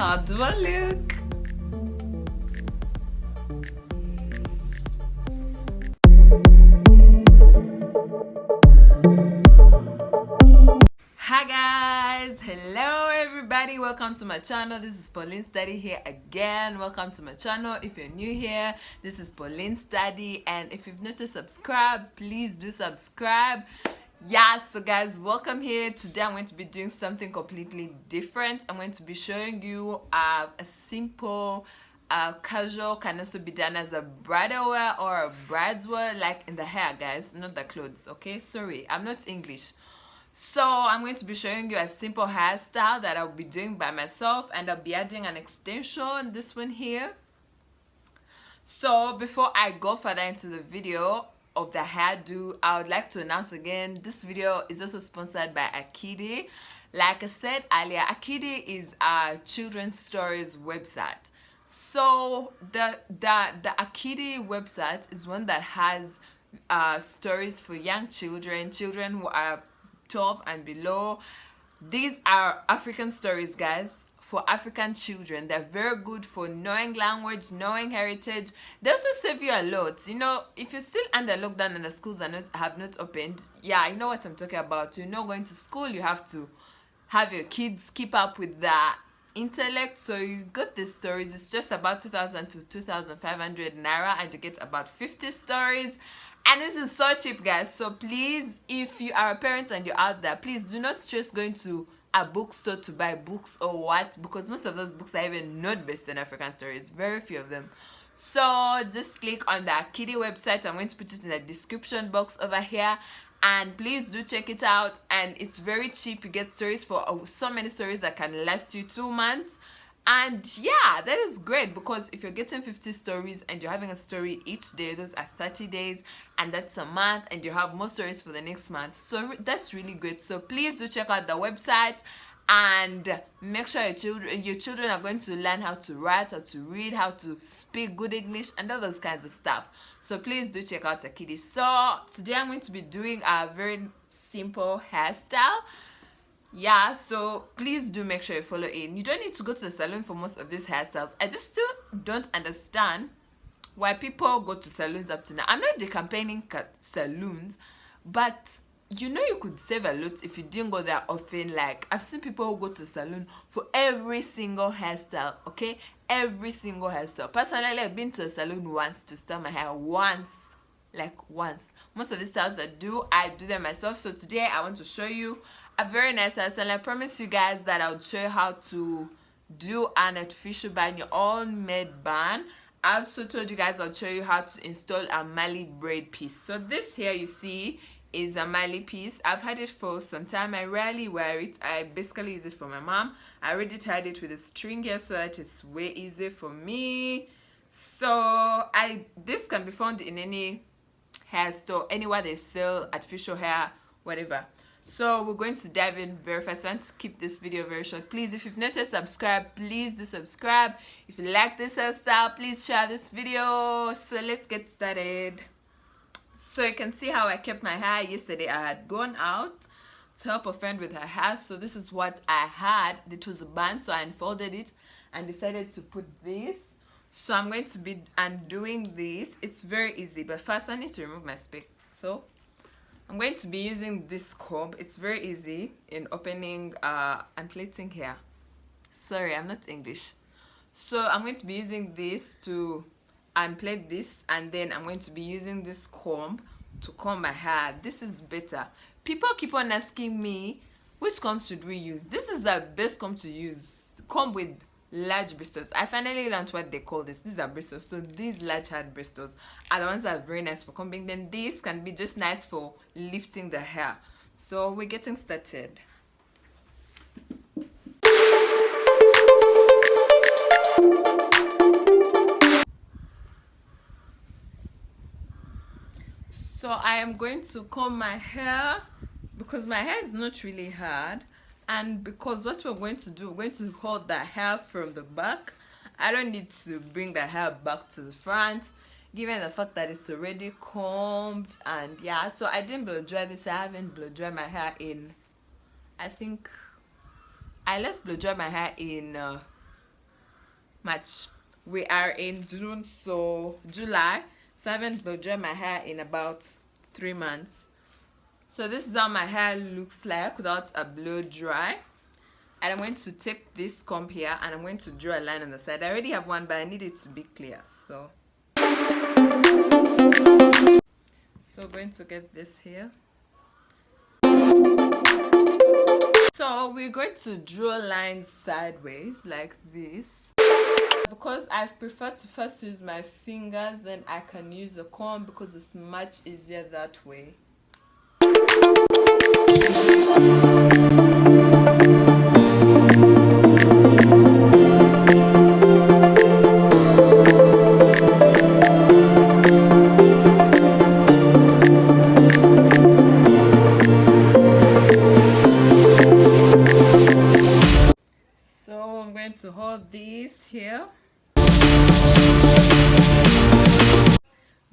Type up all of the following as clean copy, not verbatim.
How do I look? Hi guys, hello everybody, welcome to my channel. This is Pauline Study here again. Welcome to my channel. If you're new here, this is Pauline Study, and if you've not yet subscribed, please do subscribe. Yeah, so guys, welcome here. Today I'm going to be doing something completely different. I'm going to be showing you a simple casual, can also be done as a bridal wear or a bride's wear, like in the hair guys, not the clothes. Okay, sorry, I'm not English. So I'm going to be showing you a simple hairstyle that I'll be doing by myself, and I'll be adding an extension, this one here. So before I go further into the video of the hairdo, I would like to announce again, this video is also sponsored by Akidi. Like I said earlier, Akidi is a children's stories website. So the Akidi website is one that has stories for young children who are 12 and below. These are African stories, guys, for African children. They're very good for knowing language, knowing heritage. They also save you a lot. You know, if you're still under lockdown and the schools have not opened, yeah, you know what I'm talking about. You're not going to school, you have to have your kids keep up with the intellect. So you got these stories. It's just about 2,000 to 2,500 naira, and you get about 50 stories. And this is so cheap, guys. So please, if you are a parent and you're out there, please do not stress going to a bookstore to buy books or what, because most of those books are even not based on African stories, very few of them. So just click on the Akidi website. I'm going to put it in the description box over here, and please do check it out. And it's very cheap. You get stories for so many stories that can last you 2 months. And yeah, that is great, because if you're getting 50 stories and you're having a story each day, those are 30 days, and that's a month, and you have more stories for the next month. So that's really great. So please do check out the website, and make sure your children are going to learn how to write, how to read, how to speak good English, and all those kinds of stuff. So please do check out Akidi. So today I'm going to be doing a very simple hairstyle. Yeah, so please do make sure you follow in. You don't need to go to the salon for most of these hairstyles. I just still don't understand why people go to salons up to now. I'm not campaigning salons, but you know, you could save a lot if you didn't go there often. Like, I've seen people who go to the salon for every single hairstyle, okay? Every single hairstyle. Personally, I've been to a salon once to style my hair. Once. Most of the styles I do them myself. So today I want to show you a very nice hairstyle. I promise you guys that I would show you how to do an artificial band, your own made band. I also told you guys I'll show you how to install a Mali braid piece. So this here you see is a Mali piece. I've had it for some time. I rarely wear it. I basically use it for my mom. I already tied it with a string here so that it's way easier for me. So this can be found in any hair store, anywhere they sell artificial hair, whatever. So we're going to dive in very fast. I want to keep this video very short. Please, if you've not yet subscribed, please do subscribe. If you like this hairstyle, please share this video. So let's get started. So you can see how I kept my hair. Yesterday I had gone out to help a friend with her hair. So this is what I had. It was a band, so I unfolded it and decided to put this. So I'm going to be undoing this. It's very easy, but first I need to remove my specs. So I'm going to be using this comb. It's very easy in opening and plaiting hair. Sorry, I'm not English. So I'm going to be using this to unplait this, and then I'm going to be using this comb to comb my hair. This is better. People keep on asking me, which comb should we use? This is the best comb to use. Comb with large bristles. I finally learned what they call this. These are bristles. So these large hard bristles are the ones that are very nice for combing. Then these can be just nice for lifting the hair. So we're getting started. So I am going to comb my hair because my hair is not really hard. And because what we're going to do, we're going to hold the hair from the back. I don't need to bring the hair back to the front, given the fact that it's already combed. And yeah, so I didn't blow dry this. I haven't blow dry my hair in, I think I last blow dry my hair in March. We are in June, so July. So I haven't blow dried my hair in about 3 months. So this is how my hair looks like without a blow dry. And I'm going to take this comb here and I'm going to draw a line on the side. I already have one, but I need it to be clear. So I'm going to get this here. So we're going to draw lines sideways like this. Because I prefer to first use my fingers, then I can use a comb because it's much easier that way. So I'm going to hold this here. I'm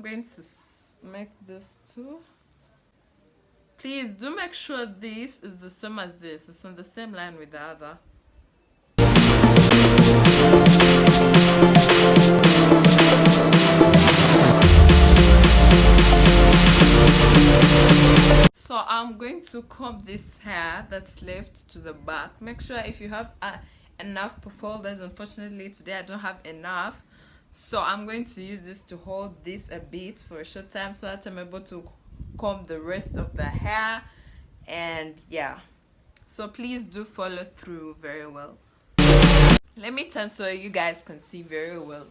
going to make this too. Please do make sure this is the same as this. It's on the same line with the other. So I'm going to comb this hair that's left to the back. Make sure if you have enough folders. Unfortunately today I don't have enough, so I'm going to use this to hold this a bit for a short time so that I'm able to comb the rest of the hair. And yeah, so please do follow through very well. Let me turn so you guys can see very well.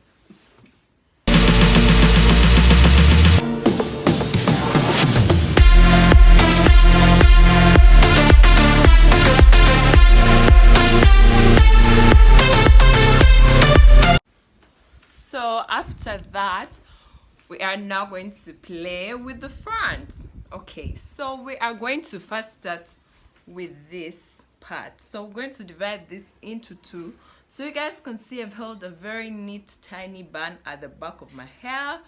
So after that, we are now going to play with the front. Okay, so we are going to first start with this part. So we're going to divide this into two. So you guys can see I've held a very neat tiny bun at the back of my hair.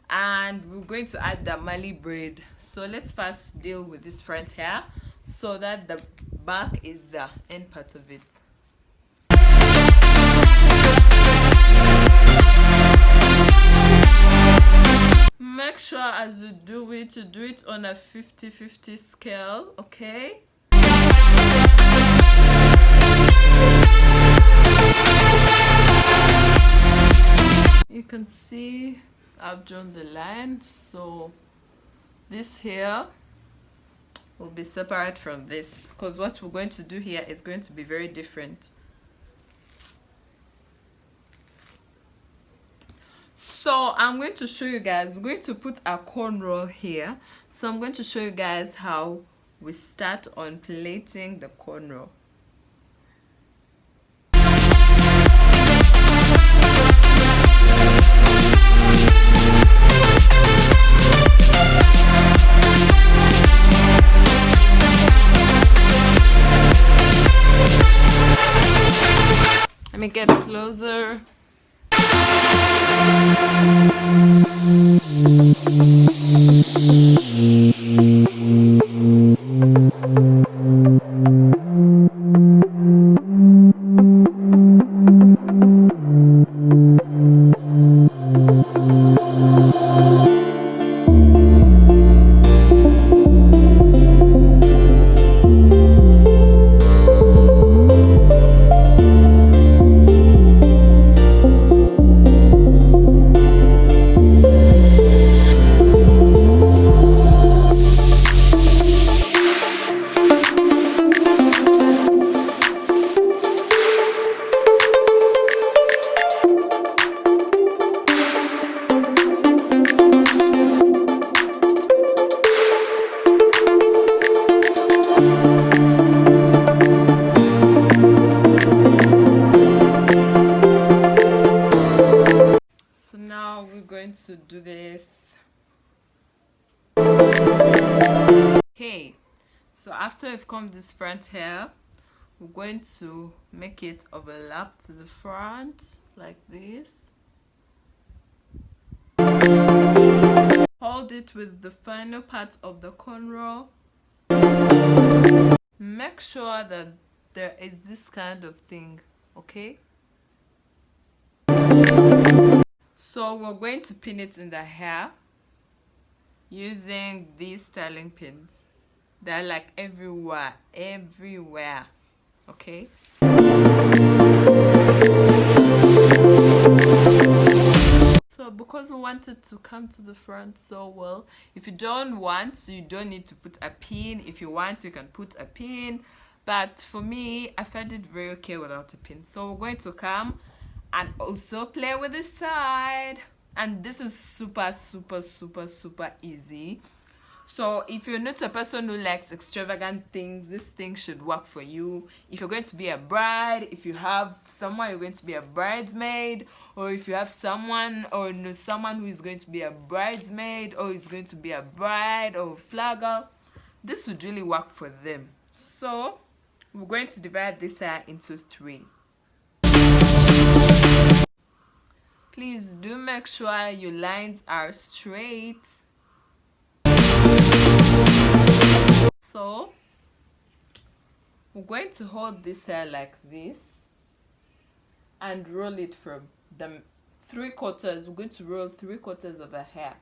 And we're going to add the Mali braid. So let's first deal with this front hair so that the back is the end part of it. Make sure as you do it, you do it on a 50-50 scale, okay? You can see I've drawn the line, so this here will be separate from this because what we're going to do here is going to be very different. So I'm going to show you guys, we're going to put a cornrow here. So I'm going to show you guys how we start on plaiting the cornrow. Let me get closer. To do this. Okay, so after we've combed this front hair, we're going to make it overlap to the front like this. Hold it with the final part of the cornrow. Make sure that there is this kind of thing, okay? So we're going to pin it in the hair using these styling pins. They're like everywhere, okay? So because we want it to come to the front so well, if you don't want, you don't need to put a pin. If you want, you can put a pin, but for me, I find it very okay without a pin. So we're going to come and also play with the side, and this is super easy. So if you're not a person who likes extravagant things, this thing should work for you. If you're going to be a bride, if you have someone you're going to be a bridesmaid, or if you have someone or know someone who is going to be a bridesmaid or is going to be a bride or flagger, this would really work for them. So we're going to divide this hair into 3. Please do make sure your lines are straight. So we're going to hold this hair like this and roll it from the 3/4. We're going to roll 3/4 of the hair.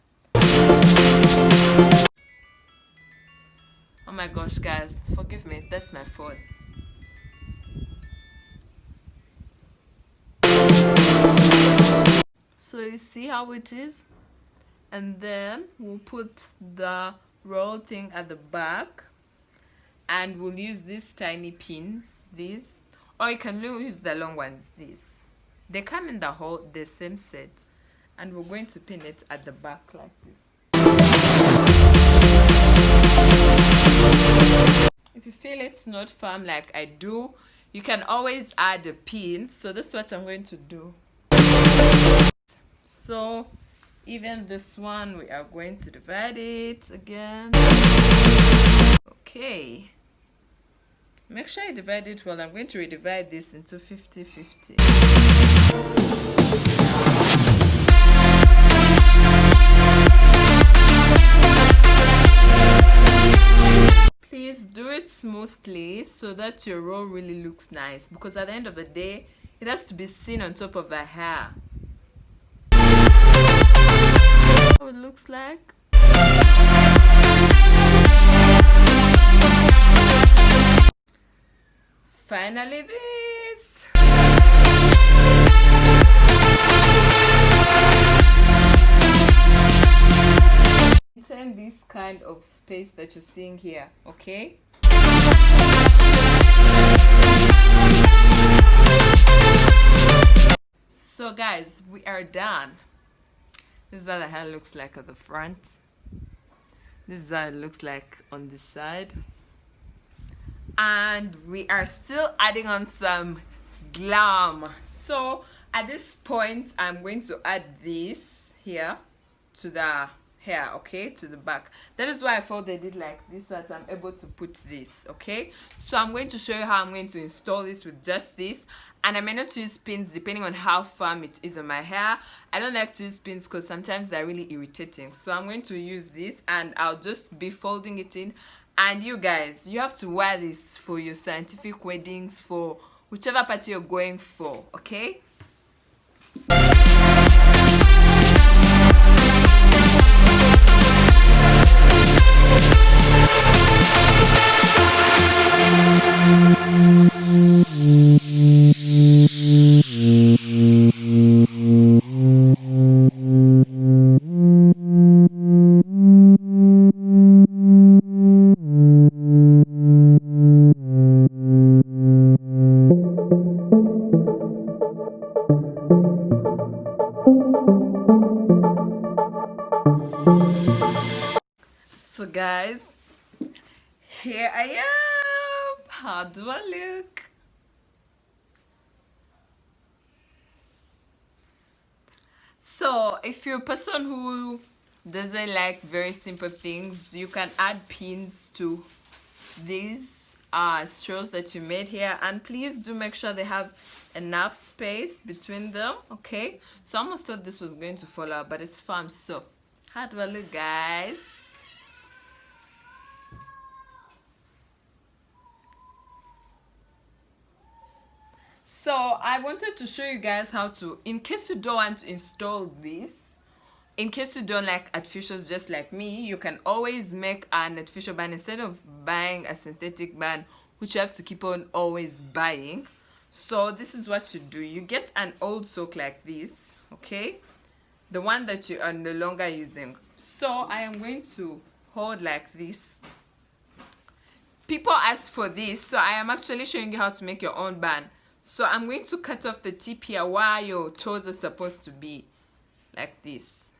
Oh my gosh, guys, forgive me, that's my phone. So you see how it is, and then we'll put the roll thing at the back, and we'll use these tiny pins, these, or you can use the long ones, these. They come in the same set, and we're going to pin it at the back like this. If you feel it's not firm like I do, you can always add a pin. So that's what I'm going to do. So even this one, we are going to divide it again. Okay, make sure you divide it well. I'm going to redivide this into 50-50. Please do it smoothly so that your roll really looks nice, because at the end of the day, it has to be seen on top of the hair. How it looks like. Finally, this. Maintain this kind of space that you're seeing here, okay? So guys, we are done. This is how the hair looks like at the front. This is how it looks like on the side. And we are still adding on some glam. So at this point, I'm going to add this here to the hair, okay, to the back. That is why I folded it like this, so that I'm able to put this, okay? So I'm going to show you how I'm going to install this with just this. And I may not use pins depending on how firm it is on my hair. I don't like to use pins because sometimes they're really irritating. So I'm going to use this, and I'll just be folding it in. And you guys, you have to wear this for your scientific weddings, for whichever party you're going for, okay? So guys, here I am. How do I look? So if you're a person who doesn't like very simple things, you can add pins to these straws that you made here, and please do make sure they have enough space between them, okay? So I almost thought this was going to fall out, but it's firm. So how do I look, guys? So I wanted to show you guys how to, in case you don't want to install this, in case you don't like artificials just like me, you can always make an artificial band instead of buying a synthetic band, which you have to keep on always buying. So this is what you do. You get an old sock like this, okay, the one that you are no longer using. So I am going to hold like this. People ask for this, so I am actually showing you how to make your own band. So I'm going to cut off the tip here where your toes are supposed to be, like this.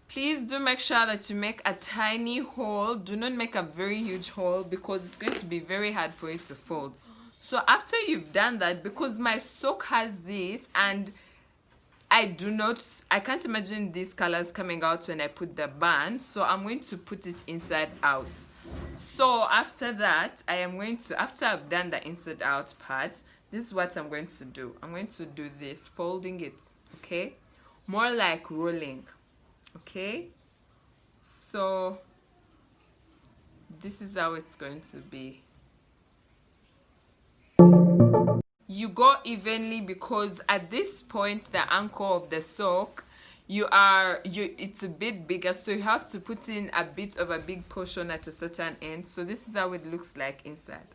Please do make sure that you make a tiny hole. Do not make a very huge hole because it's going to be very hard for it to fold. So after you've done that, because my sock has this and I can't imagine these colors coming out when I put the band, so I'm going to put it inside out. So after that, after I've done the inside out part, this is what I'm going to do. I'm going to do this, folding it, okay? More like rolling, okay? So this is how it's going to be. You go evenly because at this point the ankle of the sock it's a bit bigger, so you have to put in a bit of a big portion at a certain end. So this is how it looks like inside,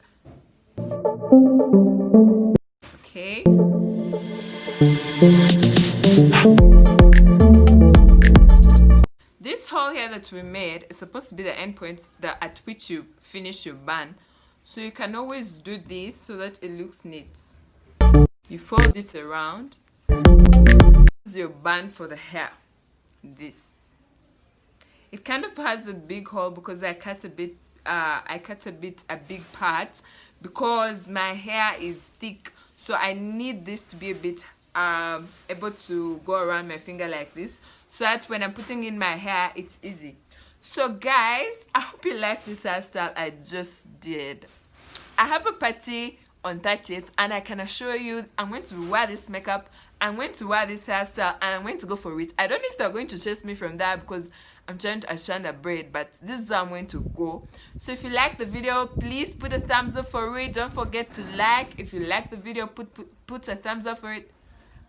okay? This hole here that we made is supposed to be the end point at which you finish your band, so you can always do this so that it looks neat. You fold it around. This is your band for the hair. This. It kind of has a big hole because I cut a big part because my hair is thick, so I need this to be a bit able to go around my finger like this, so that when I'm putting in my hair, it's easy. So guys, I hope you like this hairstyle I just did. I have a party on 30th and I can assure you I'm going to wear this makeup, I'm going to wear this hairstyle, and I'm going to go for it. I don't know if they're going to chase me from that because I'm trying to attend a braid, but this is how I'm going to go. So if you like the video, please put a thumbs up for it. Don't forget to like. If you like the video, put a thumbs up for it.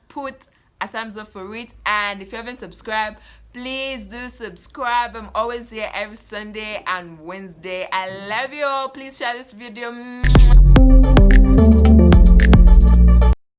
Put a thumbs up for it. And if you haven't subscribed, please do subscribe. I'm always here every Sunday and Wednesday. I love you all. Please share this video.